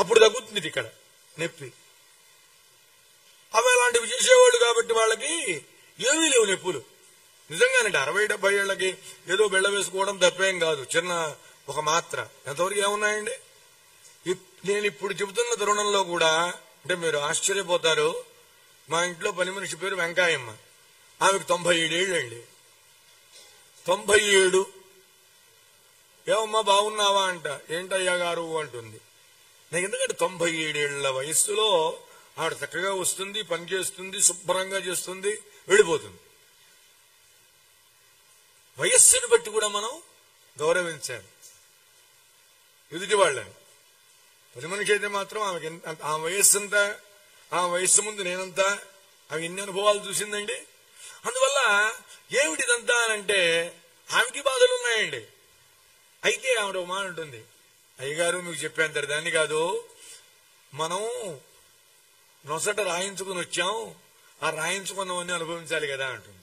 అప్పుడు తగ్గుతుంది ఇక్కడ నొప్పి. అవి అలాంటివి చేసేవాళ్ళు కాబట్టి వాళ్ళకి ఏమీ లేవు నొప్పులు. నిజంగానండి 60-70 ఏళ్లకి ఏదో బెళ్ళ వేసుకోవడం తప్పేం కాదు, చిన్న ఒక మాత్ర. ఎంతవరకు ఏమున్నాయండి? నేను ఇప్పుడు చెబుతున్న తరుణంలో కూడా అంటే మీరు ఆశ్చర్యపోతారు. మా ఇంట్లో పని మనిషి పేరు వెంకాయమ్మ. ఆమెకు 97 ఏళ్ళండి. 97. ఏమమ్మా బాగున్నావా అంట. ఏంటయ్యా గారు అంటుంది. నాకు ఎందుకంటే 97 ఏళ్ల వయస్సులో ఆవిడ చక్కగా వస్తుంది, పని చేస్తుంది, శుభ్రంగా చేస్తుంది, వెళ్ళిపోతుంది. వయస్సును బట్టి కూడా మనం గౌరవించాలి ఎదుటి వాళ్ళని. పది మనిషి అయితే మాత్రం ఆమెకి ఆ వయస్సు అంతా, ఆ వయస్సు ముందు నేనంతా, ఆమె ఎన్ని అనుభవాలు చూసిందండి. అందువల్ల ఏమిటిదంతా అంటే ఆమెకి బాధలు ఉన్నాయండి. అయితే ఆవిడ ఒక మాట ఉంటుంది, అయ్యగారు మీకు చెప్పేంత దాన్ని కాదు, మనం నొసట రాయించుకుని వచ్చాం, ఆ రాయించుకున్నవన్నీ అనుభవించాలి కదా అంటుంది.